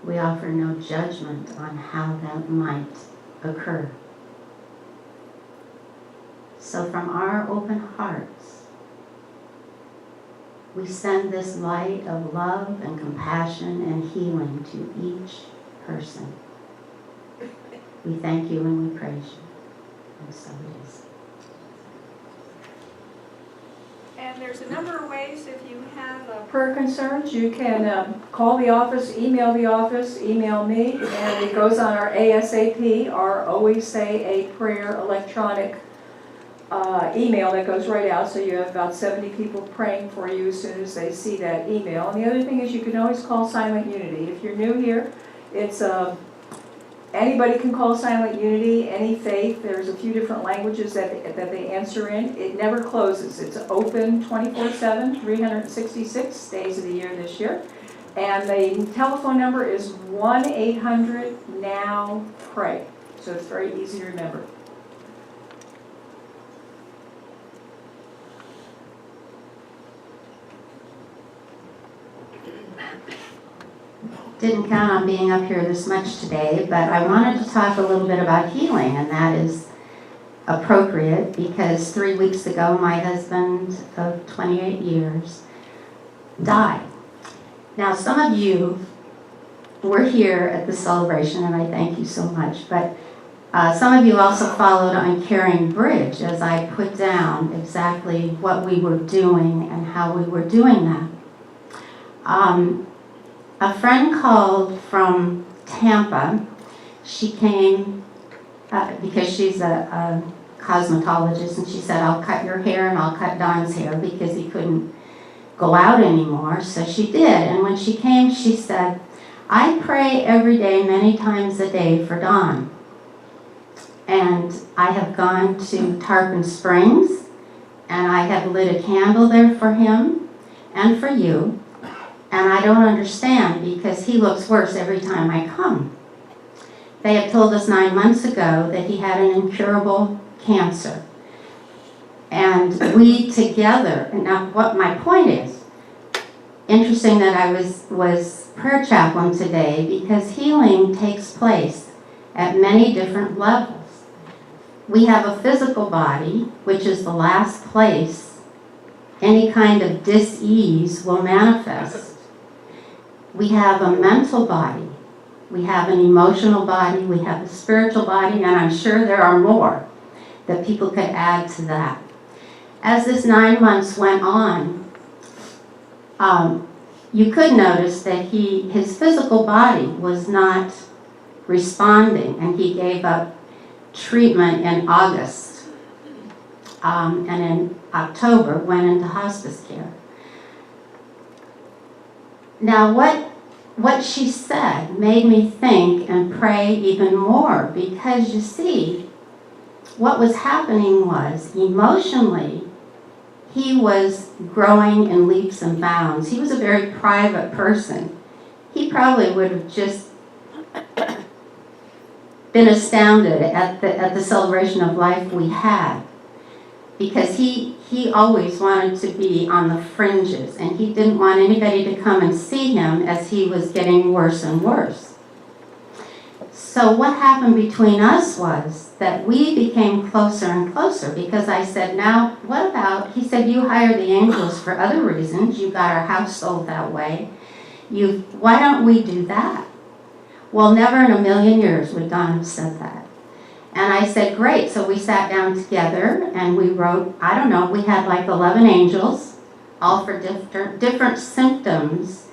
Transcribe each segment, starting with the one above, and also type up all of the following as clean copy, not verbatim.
We offer no judgment on how that might occur. So from our open hearts, we send this light of love and compassion and healing to each person. We thank you and we praise you. And so it is. And there's a number of ways if you have prayer concerns. You can call the office, email me, and it goes on our ASAP, our Always Say a Prayer electronic email that goes right out. So you have about 70 people praying for you as soon as they see that email. And the other thing is you can always call Silent Unity. If you're new here, it's anybody can call Silent Unity, any faith. There's a few different languages that they answer in. It never closes. It's open 24/7, 366 days of the year this year. And the telephone number is 1-800-NOW-PRAY. So it's very easy to remember. Didn't count on being up here this much today, but I wanted to talk a little bit about healing, and that is appropriate because 3 weeks ago my husband of 28 years died. Now some of you were here at the celebration, and I thank you so much, but some of you also followed on Caring Bridge as I put down exactly what we were doing and how we were doing that. A friend called from Tampa. She came because she's a cosmetologist, and she said, I'll cut your hair and I'll cut Don's hair because he couldn't go out anymore. So she did, and when she came, she said, I pray every day, many times a day for Don. And I have gone to Tarpon Springs, and I have lit a candle there for him and for you. And I don't understand because he looks worse every time I come. They had told us 9 months ago that he had an incurable cancer. And we together, and now what my point is, interesting that I was prayer chaplain today because healing takes place at many different levels. We have a physical body, which is the last place any kind of dis-ease will manifest. We have a mental body, we have an emotional body, we have a spiritual body, and I'm sure there are more that people could add to that. As this 9 months went on, you could notice that his physical body was not responding, and he gave up treatment in August, and in October went into hospice care. Now what she said made me think and pray even more because you see, what was happening was emotionally, he was growing in leaps and bounds. He was a very private person. He probably would have just been astounded at the celebration of life we had because he always wanted to be on the fringes, and he didn't want anybody to come and see him as he was getting worse and worse. So what happened between us was that we became closer and closer because I said, now what about, he said, you hired the angels for other reasons. You got our house sold that way. Why don't we do that? Well, never in a million years would Don have said that. And I said, great. So we sat down together and we wrote, I don't know, we had like 11 angels, all for different symptoms.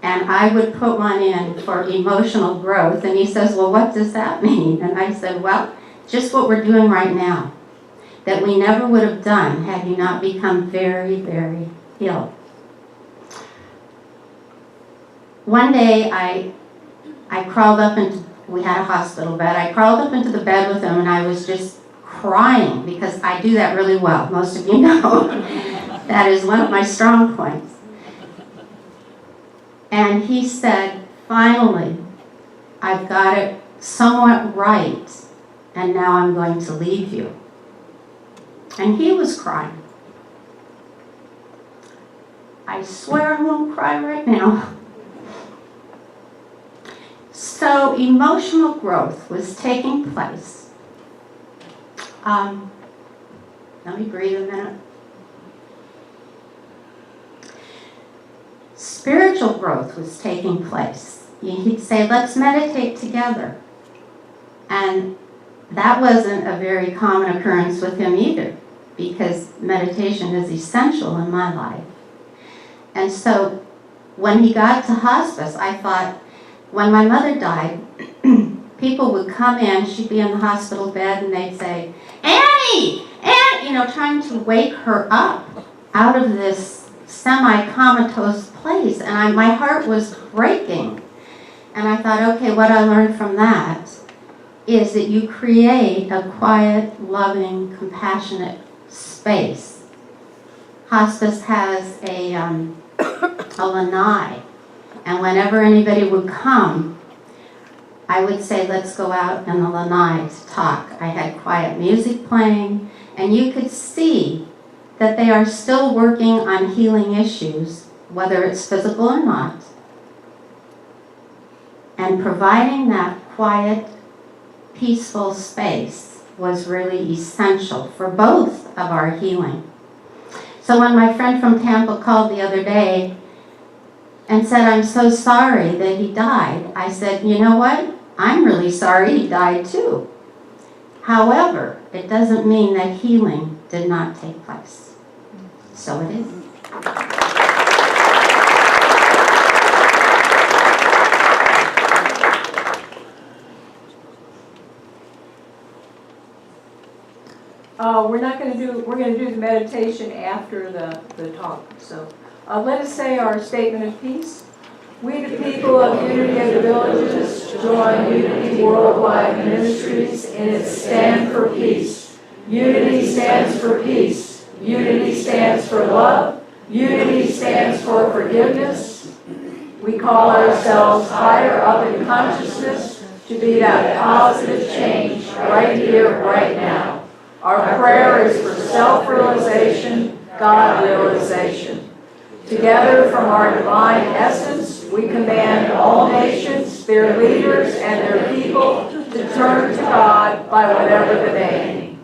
And I would put one in for emotional growth. And he says, well, what does that mean? And I said, well, just what we're doing right now, that we never would have done had you not become very, very ill. One day I crawled up into, we had a hospital bed, I crawled up into the bed with him and I was just crying because I do that really well. Most of you know that is one of my strong points. And he said, finally, I've got it somewhat right, and now I'm going to leave you. And he was crying. I swear I won't cry right now. emotional growth was taking place. Let me breathe a minute. Spiritual growth was taking place. He'd say, let's meditate together. And that wasn't a very common occurrence with him either, because meditation is essential in my life. And so when he got to hospice, I thought, when my mother died, people would come in, she'd be in the hospital bed, and they'd say, Annie! Annie! Trying to wake her up out of this semi-comatose place. And my heart was breaking. And I thought, okay, what I learned from that is that you create a quiet, loving, compassionate space. Hospice has a lanai. And whenever anybody would come, I would say, let's go out in the lanai to talk. I had quiet music playing, and you could see that they are still working on healing issues, whether it's physical or not. And providing that quiet, peaceful space was really essential for both of our healing. So when my friend from Tampa called the other day and said, I'm so sorry that he died, I said, you know what? I'm really sorry he died too. However, it doesn't mean that healing did not take place. So it is. We're going to do the meditation after the talk. So let us say our statement of peace. We, the people of Unity of the Villages, join Unity Worldwide Ministries in its stand for peace. Unity stands for peace. Unity stands for love. Unity stands for forgiveness. We call ourselves higher up in consciousness to be that positive change right here, right now. Our prayer is for self-realization, God-realization. Together from our divine essence, we command all nations, their leaders, and their people to turn to God by whatever the name.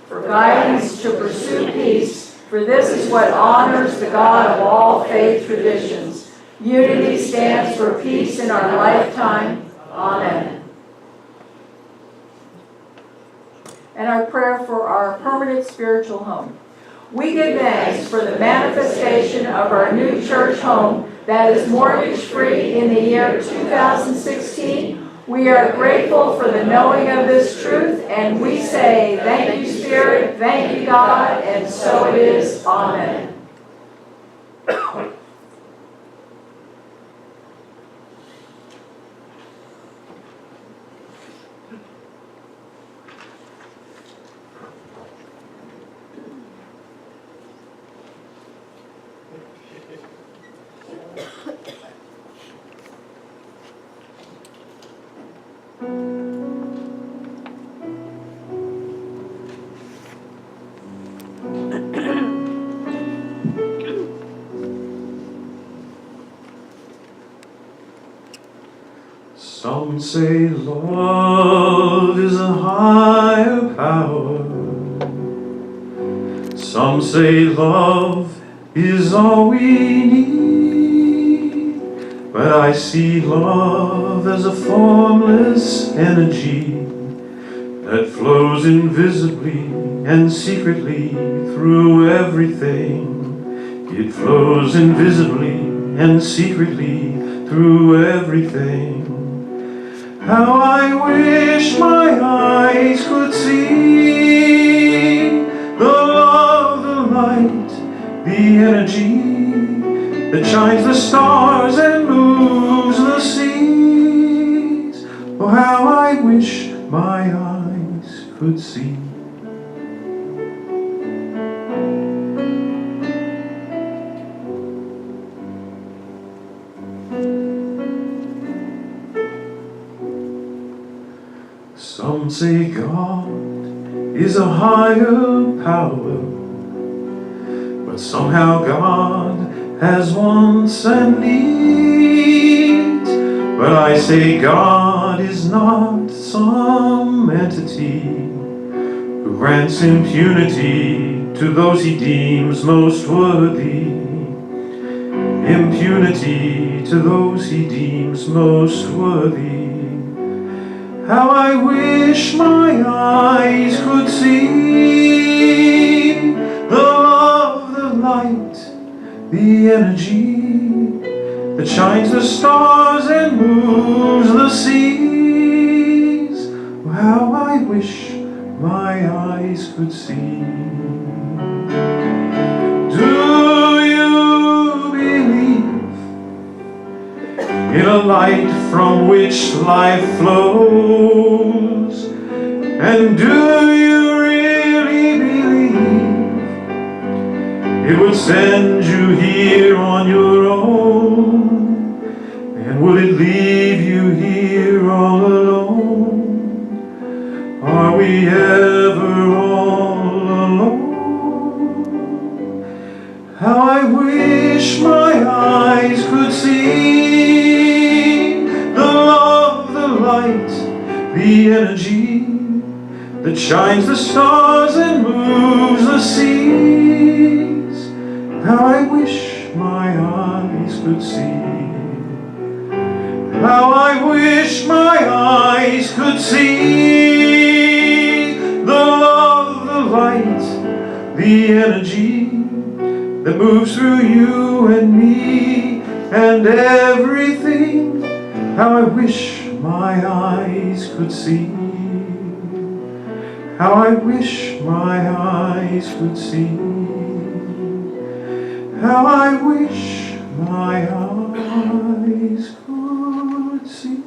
For guidance to pursue peace, for this is what honors the God of all faith traditions. Unity stands for peace in our lifetime. Amen. And our prayer for our permanent spiritual home. We give thanks for the manifestation of our new church home that is mortgage-free in the year 2016. We are grateful for the knowing of this truth, and we say, thank you, Spirit, thank you, God, and so it is. Amen. Some say love is a higher power. Some say love is all we need. But I see love as a formless energy that flows invisibly and secretly through everything. It flows invisibly and secretly through everything. How I wish my eyes could see the love, the light, the energy that shines the stars and moves the seas. Oh, how I wish my eyes could see. Some say God is a higher power, but somehow God has wants and needs. But I say God God is not some entity who grants impunity to those he deems most worthy. Impunity to those he deems most worthy. How I wish my eyes could see the love, the light, the energy that shines the stars and moves the seas. How I wish my eyes could see. Do you believe in a light from which life flows? And do you really believe it would send you here on your own? And will it leave you here all alone? Are we ever all alone? How I wish my eyes could see the love, the light, the energy that shines the stars and moves the seas. How I wish my eyes could see. How I wish my eyes could see the love, the light, the energy that moves through you and me and everything. How I wish my eyes could see. How I wish my eyes could see. How I wish my eyes could see.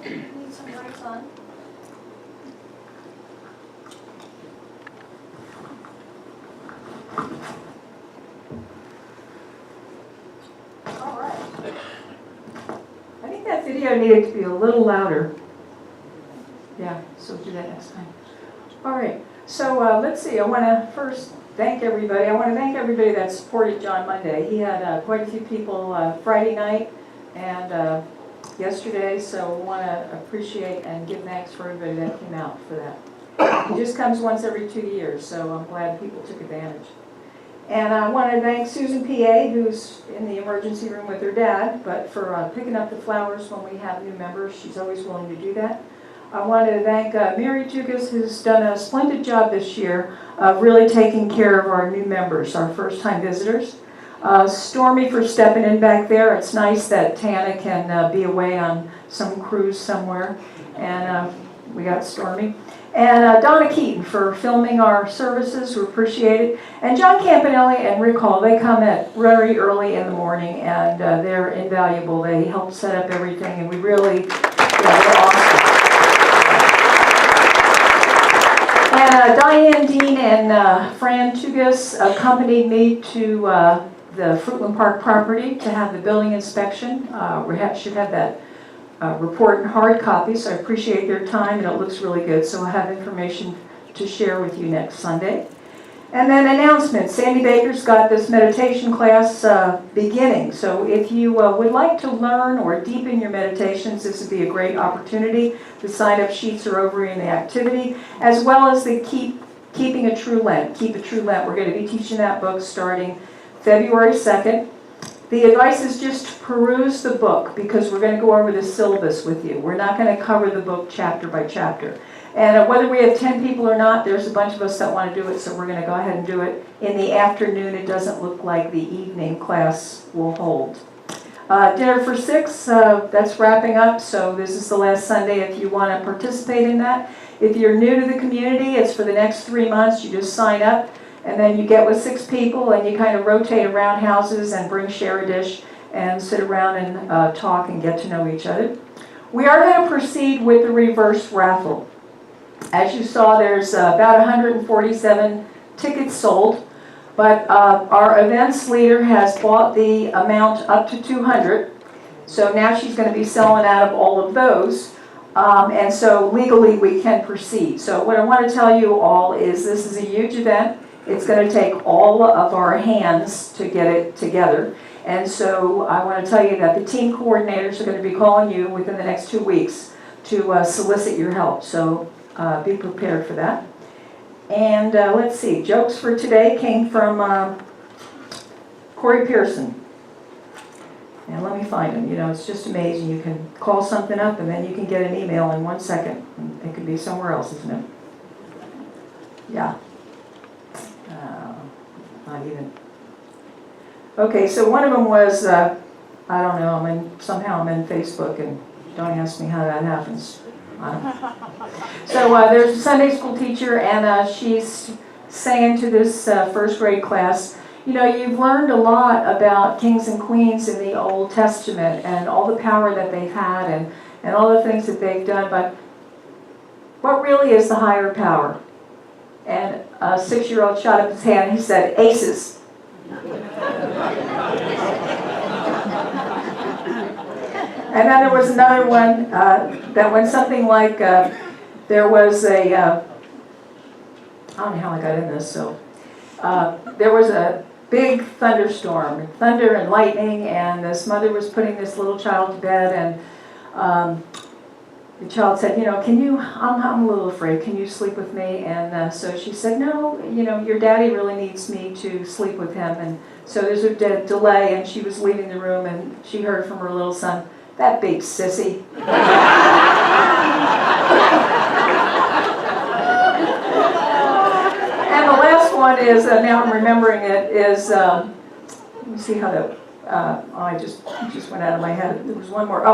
Need some lights on. All right. I think that video needed to be a little louder. Yeah, so do that next time. All right, so let's see, I want to first thank everybody. I want to thank everybody that supported John Monday. He had quite a few people Friday night and yesterday, so I want to appreciate and give thanks for everybody that came out for that. He just comes once every 2 years, so I'm glad people took advantage. And I want to thank Susan P.A., who's in the emergency room with her dad, but for picking up the flowers when we have new members. She's always willing to do that. I want to thank Mary Tugas, who's done a splendid job this year of really taking care of our new members, our first-time visitors. Stormy for stepping in back there. It's nice that Tana can be away on some cruise somewhere, and we got Stormy. And Donna Keaton for filming our services, we appreciate it. And John Campanelli and Rick Hall, they come at very early in the morning, and they're invaluable. They help set up everything, and we really, they're awesome. And Diane Dean and Fran Tugas accompanied me to the Fruitland Park property to have the building inspection. We should have that report in hard copy, so I appreciate their time, and it looks really good, so I'll have information to share with you next Sunday. And then announcements. Sandy Baker's got this meditation class beginning, so if you would like to learn or deepen your meditations, this would be a great opportunity. The sign-up sheets are over in the activity, as well as the Keeping a True Lent. Keep a True Lent. We're going to be teaching that book starting February 2nd. The advice is just to peruse the book, because we're going to go over the syllabus with you. We're not going to cover the book chapter by chapter. And whether we have 10 people or not, there's a bunch of us that want to do it, so we're going to go ahead and do it in the afternoon. It doesn't look like the evening class will hold. Dinner for 6, that's wrapping up, so this is the last Sunday if you want to participate in that. If you're new to the community, it's for the next 3 months. You just sign up. And then you get with 6 people, and you kind of rotate around houses and share a dish and sit around and talk and get to know each other. We are going to proceed with the reverse raffle. As you saw, there's about 147 tickets sold, but our events leader has bought the amount up to 200. So now she's going to be selling out of all of those. And so legally we can proceed. So what I want to tell you all is this is a huge event. It's going to take all of our hands to get it together. And so I want to tell you that the team coordinators are going to be calling you within the next 2 weeks to solicit your help. So be prepared for that. And let's see, jokes for today came from Corey Pearson. And let me find him. You know, it's just amazing. You can call something up and then you can get an email in 1 second. It could be somewhere else, isn't it? Yeah. Not even. Okay, so one of them was, I don't know, somehow I'm in Facebook, and don't ask me how that happens. I don't know. So there's a Sunday school teacher, and she's saying to this first grade class, you know, you've learned a lot about kings and queens in the Old Testament and all the power that they've had and all the things that they've done, but what really is the higher power? And a 6-year-old shot up his hand. He said, aces. And then there was another one that went something like, there was a, I don't know how I got in this, so there was a big thunderstorm, thunder and lightning, and this mother was putting this little child to bed, and the child said, you know, I'm a little afraid, can you sleep with me? And so she said, no, you know, your daddy really needs me to sleep with him. And so there's a delay, and she was leaving the room, and she heard from her little son, that big sissy. And the last one is, now I'm remembering it, is, let me see how that, I just went out of my head. There was one more.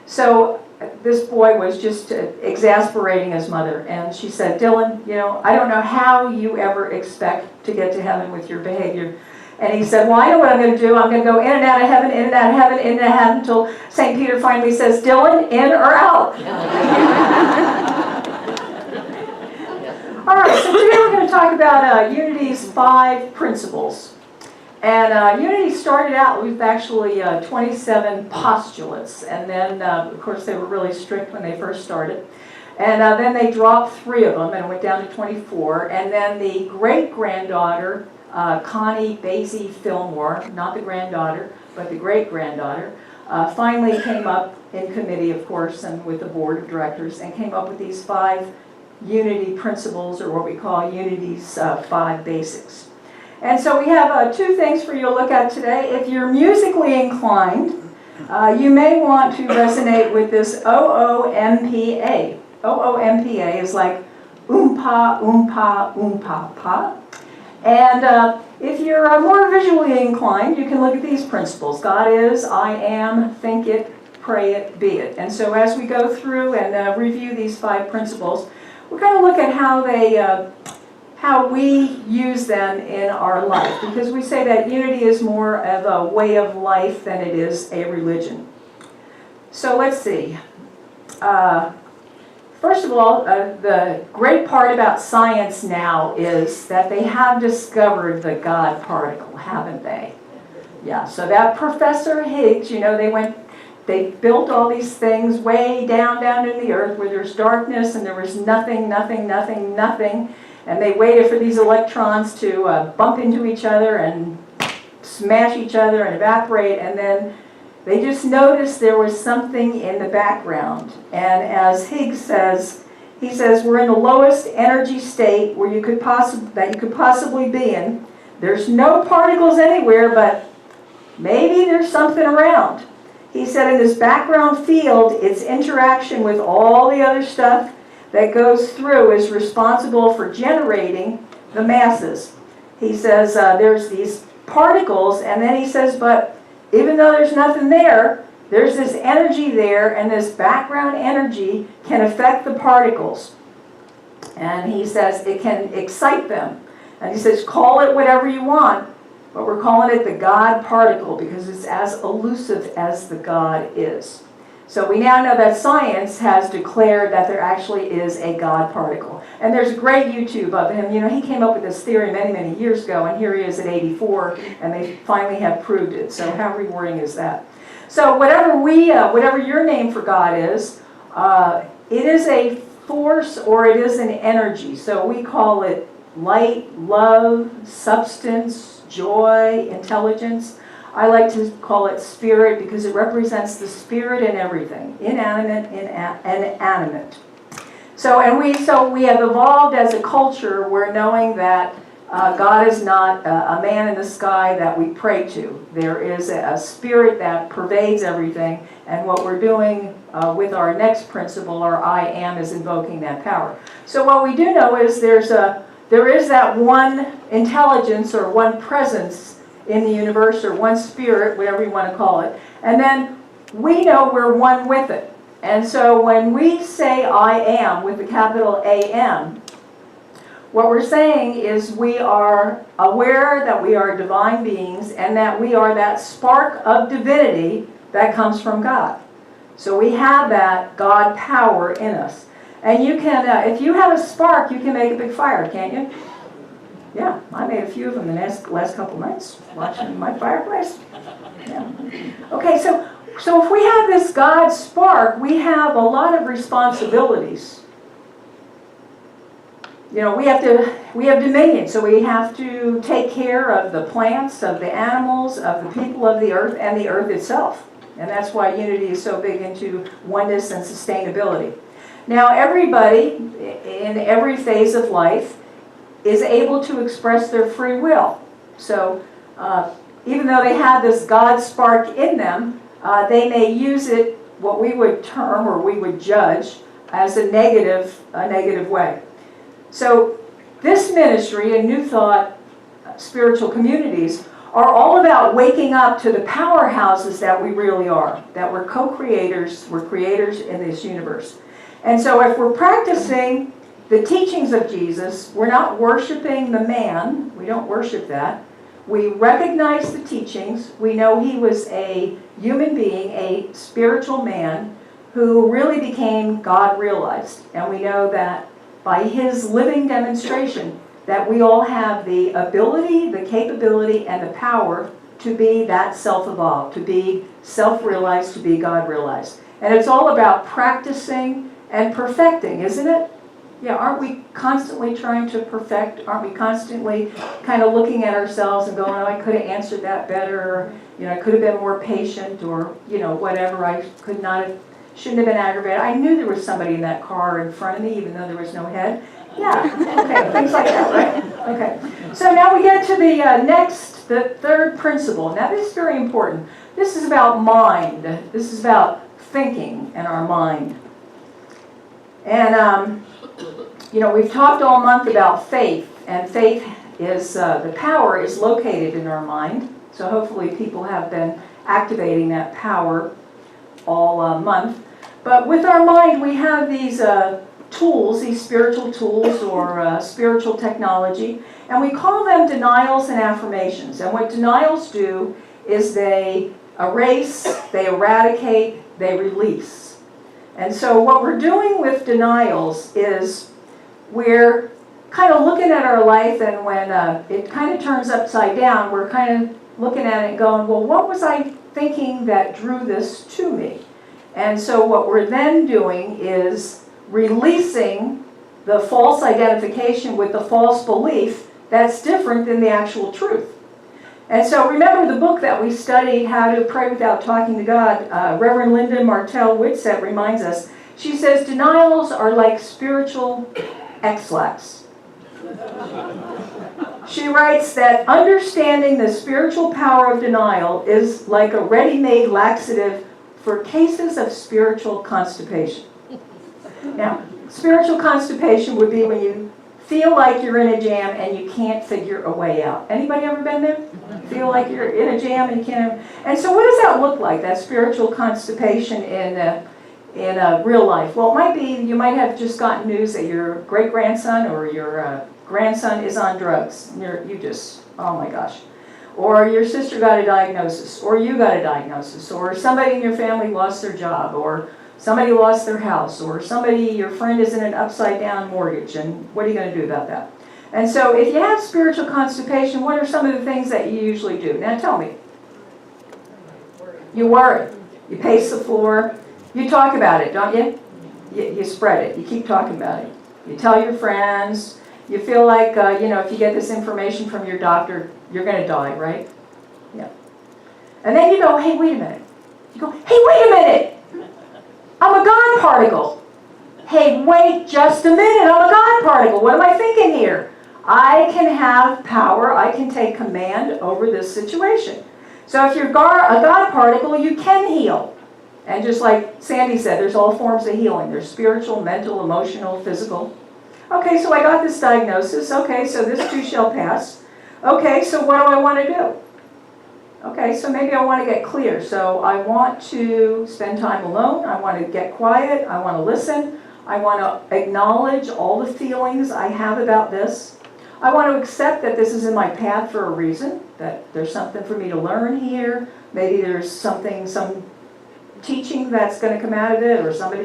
So this boy was just exasperating his mother, and she said, Dylan, you know, I don't know how you ever expect to get to heaven with your behavior. And he said, well, I know what I'm going to do. I'm going to go in and out of heaven, in and out of heaven, in and out of heaven, until St. Peter finally says, Dylan, in or out? All right, so today we're going to talk about Unity's 5 principles. And Unity started out with actually 27 postulates, and then, of course, they were really strict when they first started. And then they dropped 3 of them, and it went down to 24. And then the great-granddaughter, Connie Basie Fillmore, not the granddaughter, but the great-granddaughter, finally came up in committee, of course, and with the board of directors, and came up with these 5 unity principles, or what we call Unity's 5 basics. And so we have 2 things for you to look at today. If you're musically inclined, you may want to resonate with this OOMPA. OOMPA is like oompa, oompa, oompa, pa. And if you're more visually inclined, you can look at these principles. God is, I am, think it, pray it, be it. And so as we go through and review these 5 principles, we're going to look at how we use them in our life. Because we say that unity is more of a way of life than it is a religion. So let's see. First of all, the great part about science now is that they have discovered the God particle, haven't they? Yeah, so that Professor Higgs, you know, they built all these things way down in the earth where there's darkness and there was nothing, and they waited for these electrons to bump into each other and smash each other and evaporate, and then they just noticed there was something in the background. And as Higgs says, he says we're in the lowest energy state where you could possibly be in. There's no particles anywhere, but maybe there's something around. He said in this background field, its interaction with all the other stuff that goes through is responsible for generating the masses. He says there's these particles, and then he says, but even though there's nothing there, there's this energy there, and this background energy can affect the particles. And he says it can excite them. And he says, call it whatever you want, but we're calling it the God particle because it's as elusive as the God is. So we now know that science has declared that there actually is a God particle. And there's a great YouTube of him. You know, he came up with this theory many years ago, and here he is at 84, and they finally have proved it. So how rewarding is that? So whatever your name for God is, it is a force or it is an energy. So we call it light, love, substance, joy, intelligence. I like to call it spirit because it represents the spirit in everything, inanimate and animate. So we have evolved as a culture where knowing that God is not a man in the sky that we pray to. There is a spirit that pervades everything, and what we're doing with our next principle, our I am, is invoking that power. So what we do know is there is that one intelligence or one presence in the universe, or one spirit, whatever you want to call it. And then we know we're one with it. And so when we say I am with the capital A-M, what we're saying is we are aware that we are divine beings and that we are that spark of divinity that comes from God. So we have that God power in us. And you can, if you have a spark, you can make a big fire, can't you? Yeah, I made a few of them the last couple nights, watching my fireplace. Yeah. Okay, so if we have this God spark, we have a lot of responsibilities. You know, we have dominion, so we have to take care of the plants, of the animals, of the people of the earth, and the earth itself. And that's why unity is so big into oneness and sustainability. Now, everybody in every phase of life is able to express their free will. So even though they have this God spark in them, they may use it, what we would term or we would judge, as a negative way. So this ministry and New Thought spiritual communities are all about waking up to the powerhouses that we really are, that we're co-creators, we're creators in this universe. And so if we're practicing the teachings of Jesus, we're not worshiping the man. We don't worship that. We recognize the teachings. We know he was a human being, a spiritual man who really became God realized. And we know that by his living demonstration that we all have the ability, the capability, and the power to be that self-evolved, to be self-realized, to be God realized. And it's all about practicing and perfecting, isn't it? Yeah, aren't we constantly trying to perfect? Aren't we constantly kind of looking at ourselves and going, oh, I could have answered that better, or, I could have been more patient, or, whatever, I could not have, shouldn't have been aggravated. I knew there was somebody in that car in front of me, even though there was no head. Yeah, okay, things like that, right? Okay. So now we get to the third principle. Now this is very important. This is about mind. This is about thinking and our mind. And, we've talked all month about faith, and faith is, the power is located in our mind. So hopefully people have been activating that power all month. But with our mind, we have these tools, these spiritual tools or spiritual technology, and we call them denials and affirmations. And what denials do is they erase, they eradicate, they release. And so what we're doing with denials is we're kind of looking at our life, and when it kind of turns upside down, we're kind of looking at it and going, well, what was I thinking that drew this to me? And so what we're then doing is releasing the false identification with the false belief that's different than the actual truth. And so remember the book that we studied, How to Pray Without Talking to God, Reverend Linda Martell Whitsett reminds us, she says, denials are like spiritual X-lax. She writes that understanding the spiritual power of denial is like a ready-made laxative for cases of spiritual constipation. Now, spiritual constipation would be when you feel like you're in a jam and you can't figure a way out. Anybody ever been there? Feel like you're in a jam and you can't. And so what does that look like, that spiritual constipation in real life? Well, it might be, you might have just gotten news that your great-grandson or your grandson is on drugs. You just, oh my gosh. Or your sister got a diagnosis, or you got a diagnosis, or somebody in your family lost their job, or somebody lost their house, or your friend is in an upside-down mortgage, and what are you going to do about that? And so if you have spiritual constipation, what are some of the things that you usually do? Now tell me. You worry. You pace the floor. You talk about it, don't you? You spread it. You keep talking about it. You tell your friends. You feel like, if you get this information from your doctor, you're going to die, right? Yeah. And then you go, hey, wait a minute. You go, hey, wait a minute. I'm a God particle. Hey, wait just a minute. I'm a God particle. What am I thinking here? I can have power. I can take command over this situation. So if you're a God particle, you can heal. And just like Sandy said, there's all forms of healing. There's spiritual, mental, emotional, physical. Okay, so I got this diagnosis. Okay, so this too shall pass. Okay, so what do I want to do? Okay, so maybe I want to get clear. So I want to spend time alone. I want to get quiet. I want to listen. I want to acknowledge all the feelings I have about this. I want to accept that this is in my path for a reason, that there's something for me to learn here. Maybe there's some teaching that's going to come out of it, or somebody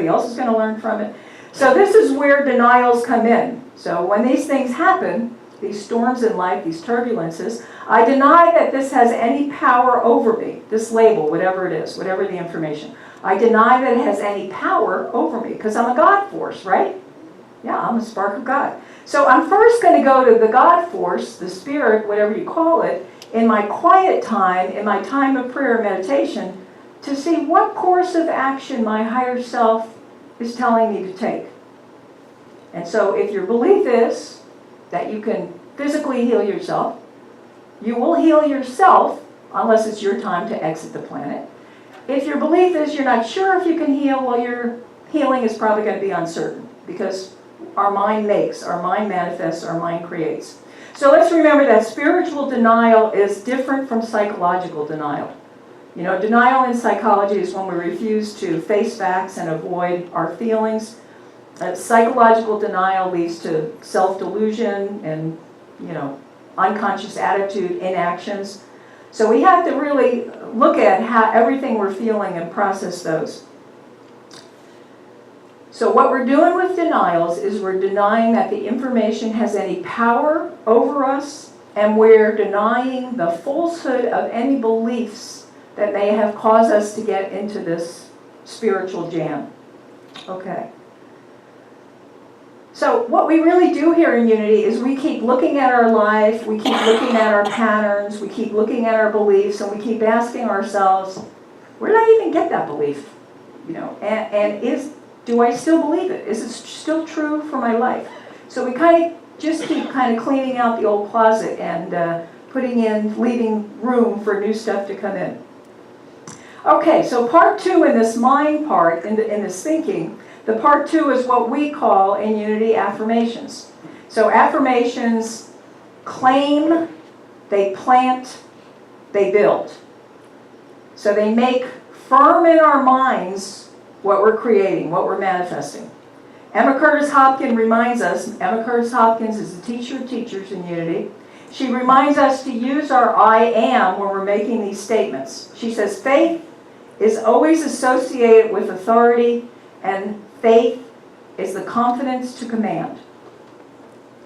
else is going to learn from it. So this is where denials come in. So when these things happen, these storms in life, these turbulences, I deny that this has any power over me, this label, whatever it is, whatever the information. I deny that it has any power over me, because I'm a God force, right? Yeah, I'm a spark of God. So I'm first going to go to the God force, the spirit, whatever you call it, in my quiet time, in my time of prayer and meditation, to see what course of action my higher self is telling me to take. And so if your belief is that you can physically heal yourself, you will heal yourself unless it's your time to exit the planet. If your belief is you're not sure if you can heal, well, your healing is probably going to be uncertain, because our mind makes, our mind manifests, our mind creates. So let's remember that spiritual denial is different from psychological denial. Denial in psychology is when we refuse to face facts and avoid our feelings. Psychological denial leads to self-delusion and, unconscious attitude, inactions. So we have to really look at how everything we're feeling and process those. So what we're doing with denials is we're denying that the information has any power over us, and we're denying the falsehood of any beliefs that may have caused us to get into this spiritual jam. Okay. So what we really do here in Unity is we keep looking at our life, we keep looking at our patterns, we keep looking at our beliefs, and we keep asking ourselves, where did I even get that belief? You know, do I still believe it? Is it still true for my life? So we kind of just keep kind of cleaning out the old closet and leaving room for new stuff to come in. Okay, so part 2 in this mind part, in this thinking, the part 2 is what we call in Unity affirmations. So affirmations claim, they plant, they build. So they make firm in our minds what we're creating, what we're manifesting. Emma Curtis Hopkins reminds us, Emma Curtis Hopkins is the teacher of teachers in Unity. She reminds us to use our I am when we're making these statements. She says, faith is always associated with authority, and faith is the confidence to command.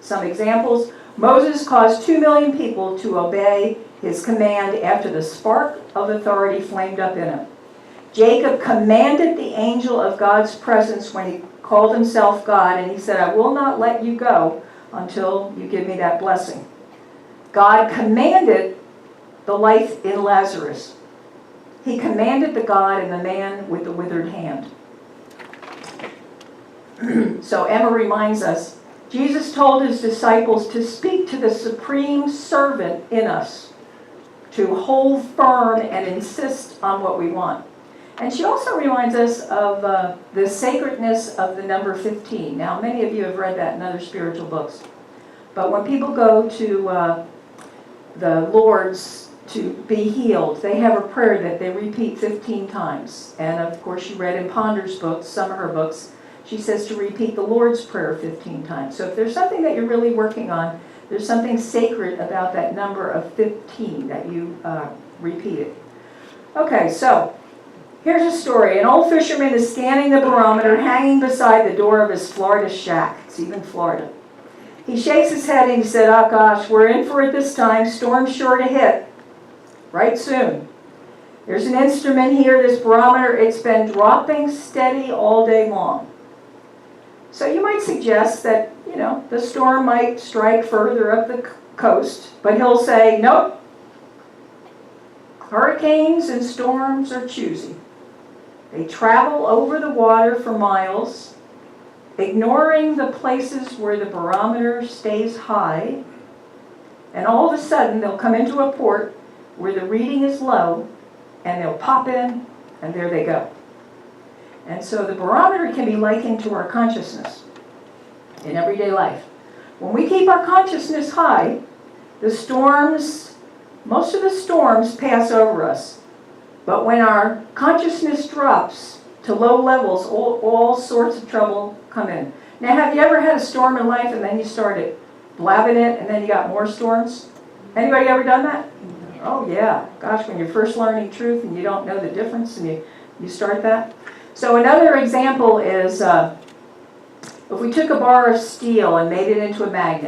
Some examples: Moses caused 2 million people to obey his command after the spark of authority flamed up in him. Jacob commanded the angel of God's presence when he called himself God, and he said, I will not let you go until you give me that blessing. God commanded the life in Lazarus. He commanded the God in the man with the withered hand. So Emma reminds us, Jesus told his disciples to speak to the supreme servant in us, to hold firm and insist on what we want. And she also reminds us of the sacredness of the number 15. Now, many of you have read that in other spiritual books. But when people go to the Lord's to be healed, they have a prayer that they repeat 15 times. And of course, she read in Ponder's books, some of her books, she says to repeat the Lord's Prayer 15 times. So if there's something that you're really working on, there's something sacred about that number of 15 that you repeat it. Okay, so here's a story. An old fisherman is scanning the barometer hanging beside the door of his Florida shack. It's even Florida. He shakes his head and he said, oh gosh, we're in for it this time. Storm's sure to hit right soon. There's an instrument here, this barometer. It's been dropping steady all day long. So you might suggest that, you know, the storm might strike further up the coast, but he'll say, nope. Hurricanes and storms are choosy. They travel over the water for miles, ignoring the places where the barometer stays high, and all of a sudden they'll come into a port where the reading is low, and they'll pop in, and there they go. And so the barometer can be likened to our consciousness in everyday life. When we keep our consciousness high, the storms, most of the storms pass over us. But when our consciousness drops to low levels, all sorts of trouble come in. Now, have you ever had a storm in life and then you started blabbing it and then you got more storms? Anybody ever done that? Oh yeah, gosh, when you're first learning truth and you don't know the difference and you start that. So another example is if we took a bar of steel and made it into a magnet.